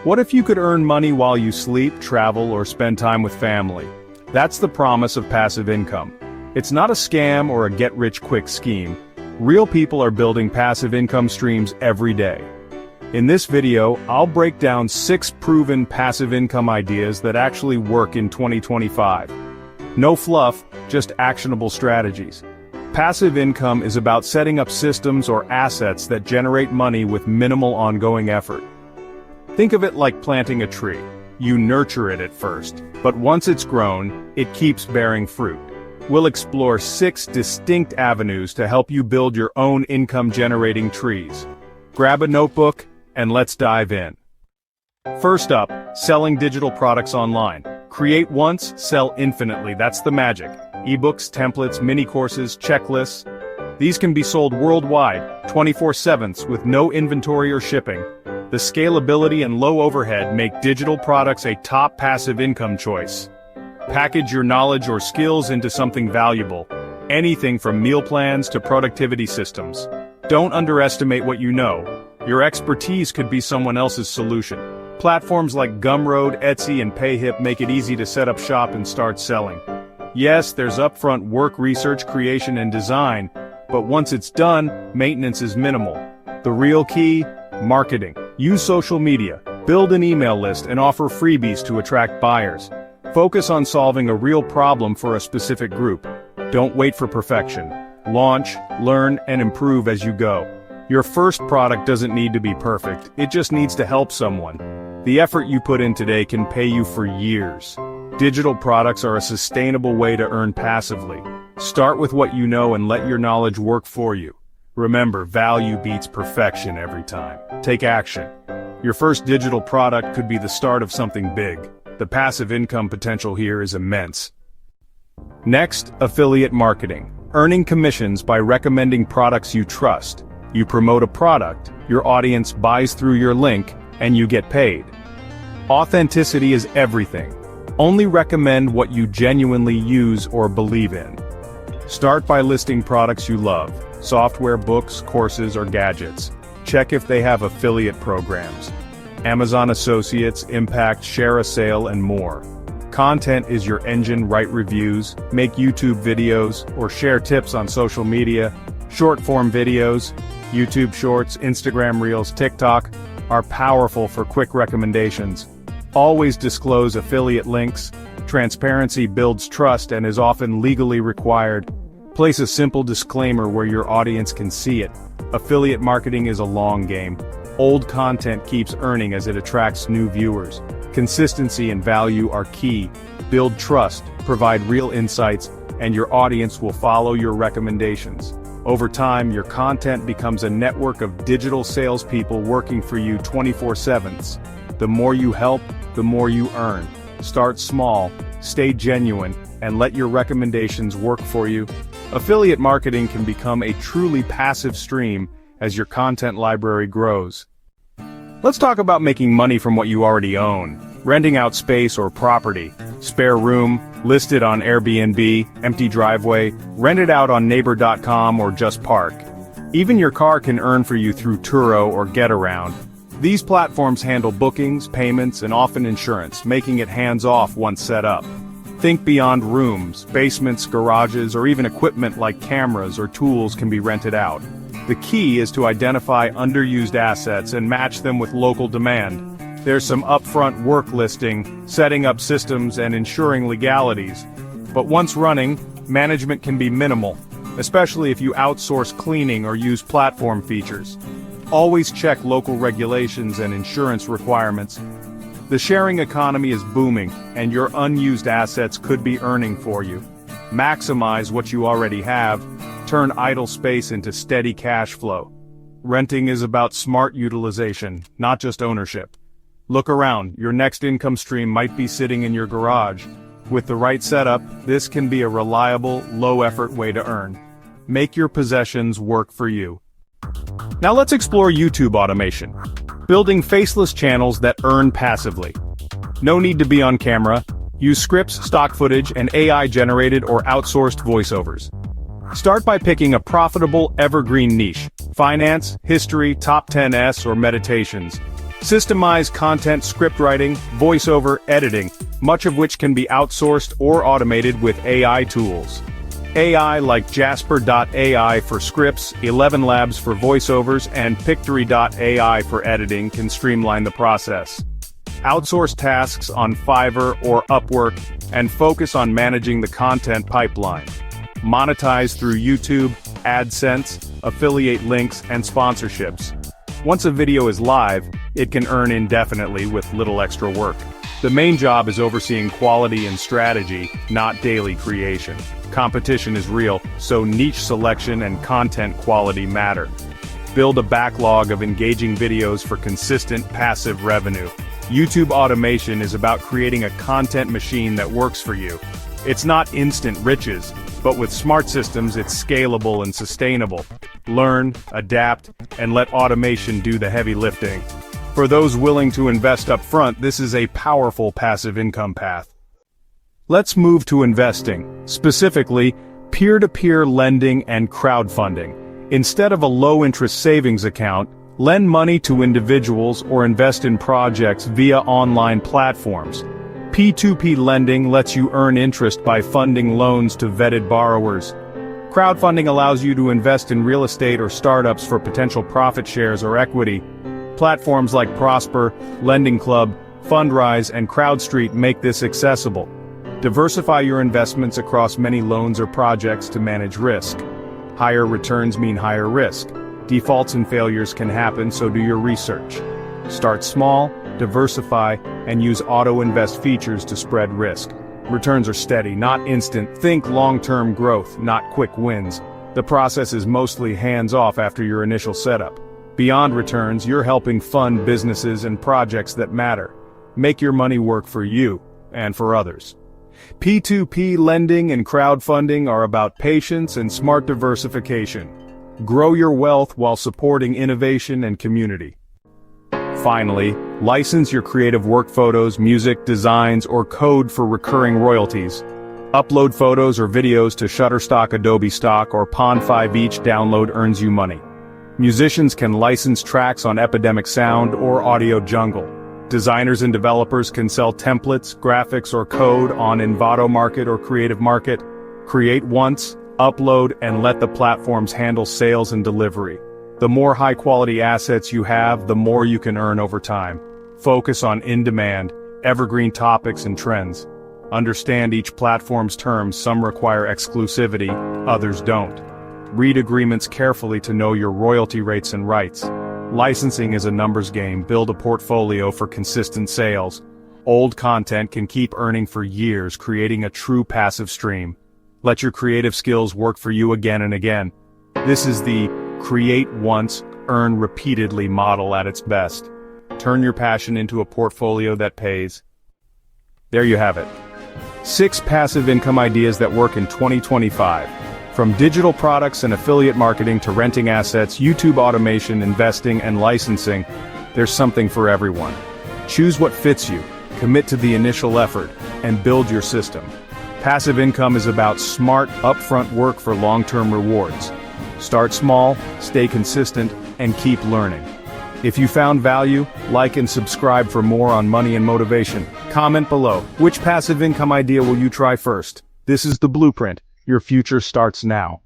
What if you could earn money while you sleep, travel, or spend time with family? That's the promise of passive income. It's not a scam or a get-rich-quick scheme. Real people are building passive income streams every day. In this video, I'll break down 6 proven passive income ideas that actually work in 2025. No fluff, just actionable strategies. Passive income is about setting up systems or assets that generate money with minimal ongoing effort. Think of it like planting a tree. You nurture it at first, but once it's grown, it keeps bearing fruit. We'll explore 6 distinct avenues to help you build your own income-generating trees. Grab a notebook, and let's dive in. First up, selling digital products online. Create once, sell infinitely, that's the magic. Ebooks, templates, mini-courses, checklists. These can be sold worldwide, 24/7 with no inventory or shipping. The scalability and low overhead make digital products a top passive income choice. Package your knowledge or skills into something valuable. Anything from meal plans to productivity systems. Don't underestimate what you know. Your expertise could be someone else's solution. Platforms like Gumroad, Etsy, and Payhip make it easy to set up shop and start selling. Yes, there's upfront work, research, creation, and design, but once it's done, maintenance is minimal. The real key? Marketing. Use social media, build an email list, and offer freebies to attract buyers. Focus on solving a real problem for a specific group. Don't wait for perfection. Launch, learn, and improve as you go. Your first product doesn't need to be perfect, it just needs to help someone. The effort you put in today can pay you for years. Digital products are a sustainable way to earn passively. Start with what you know and let your knowledge work for you. Remember, value beats perfection every time. Take action. Your first digital product could be the start of something big. The passive income potential here is immense. Next, affiliate marketing. Earning commissions by recommending products you trust. You promote a product, your audience buys through your link, and you get paid. Authenticity is everything. Only recommend what you genuinely use or believe in. Start by listing products you love. Software, books, courses, or gadgets. Check if they have affiliate programs. Amazon Associates, Impact, Share a Sale, and more. Content is your engine. Write reviews, make YouTube videos, or share tips on social media. Short-form videos, YouTube Shorts, Instagram Reels, TikTok, are powerful for quick recommendations. Always disclose affiliate links. Transparency builds trust and is often legally required. Place a simple disclaimer where your audience can see it. Affiliate marketing is a long game. Old content keeps earning as it attracts new viewers. Consistency and value are key. Build trust, provide real insights, and your audience will follow your recommendations. Over time, your content becomes a network of digital salespeople working for you 24/7. The more you help, the more you earn. Start small, stay genuine, and let your recommendations work for you. Affiliate marketing can become a truly passive stream as your content library grows. Let's talk about making money from what you already own. Renting out space or property. Spare room, listed on Airbnb, empty driveway, rented out on neighbor.com or just park. Even your car can earn for you through Turo or Getaround. These platforms handle bookings, payments, and often insurance, making it hands-off once set up. Think beyond rooms. Basements, garages, or even equipment like cameras or tools can be rented out. The key is to identify underused assets and match them with local demand. There's some upfront work listing, setting up systems, and ensuring legalities. But once running, management can be minimal, especially if you outsource cleaning or use platform features. Always check local regulations and insurance requirements. The sharing economy is booming, and your unused assets could be earning for you. Maximize what you already have. Turn idle space into steady cash flow. Renting is about smart utilization, not just ownership. Look around, your next income stream might be sitting in your garage. With the right setup, this can be a reliable, low-effort way to earn. Make your possessions work for you. Now let's explore YouTube automation. Building faceless channels that earn passively. No need to be on camera. Use scripts, stock footage, and AI-generated or outsourced voiceovers. Start by picking a profitable, evergreen niche. Finance, history, top 10s, or meditations. Systemize content scriptwriting, voiceover, editing, much of which can be outsourced or automated with AI tools. AI like Jasper.ai for scripts, 11 Labs for voiceovers, and Pictory.ai for editing can streamline the process. Outsource tasks on Fiverr or Upwork and focus on managing the content pipeline. Monetize through YouTube, AdSense, affiliate links, and sponsorships. Once a video is live, it can earn indefinitely with little extra work. The main job is overseeing quality and strategy, not daily creation. Competition is real, so niche selection and content quality matter. Build a backlog of engaging videos for consistent, passive revenue. YouTube automation is about creating a content machine that works for you. It's not instant riches, but with smart systems it's scalable and sustainable. Learn, adapt, and let automation do the heavy lifting. For those willing to invest up front, this is a powerful passive income path. Let's move to investing, specifically peer-to-peer lending and crowdfunding. Instead of a low-interest savings account, lend money to individuals or invest in projects via online platforms. P2P lending lets you earn interest by funding loans to vetted borrowers. Crowdfunding allows you to invest in real estate or startups for potential profit shares or equity. Platforms like Prosper, Lending Club, Fundrise, and CrowdStreet make this accessible. Diversify your investments across many loans or projects to manage risk. Higher returns mean higher risk. Defaults and failures can happen, so do your research. Start small, diversify, and use auto-invest features to spread risk. Returns are steady, not instant. Think long-term growth, not quick wins. The process is mostly hands-off after your initial setup. Beyond returns, you're helping fund businesses and projects that matter. Make your money work for you and for others. P2P lending and crowdfunding are about patience and smart diversification. Grow your wealth while supporting innovation and community. Finally, license your creative work, photos, music, designs, or code for recurring royalties. Upload photos or videos to Shutterstock, Adobe Stock, or Pond5. Each download earns you money. Musicians can license tracks on Epidemic Sound or Audio Jungle. Designers and developers can sell templates, graphics, or code on Envato Market or Creative Market. Create once, upload, and let the platforms handle sales and delivery. The more high-quality assets you have, the more you can earn over time. Focus on in-demand, evergreen topics and trends. Understand each platform's terms. Some require exclusivity, others don't. Read agreements carefully to know your royalty rates and rights. Licensing is a numbers game. Build a portfolio for consistent sales. Old content can keep earning for years, creating a true passive stream. Let your creative skills work for you again and again. This is the create once, earn repeatedly model at its best. Turn your passion into a portfolio that pays. There you have it. 6 passive income ideas that work in 2025. From digital products and affiliate marketing to renting assets, YouTube automation, investing, and licensing, there's something for everyone. Choose what fits you, commit to the initial effort, and build your system. Passive income is about smart, upfront work for long-term rewards. Start small, stay consistent, and keep learning. If you found value, like and subscribe for more on money and motivation. Comment below, which passive income idea will you try first? This is the blueprint. Your future starts now.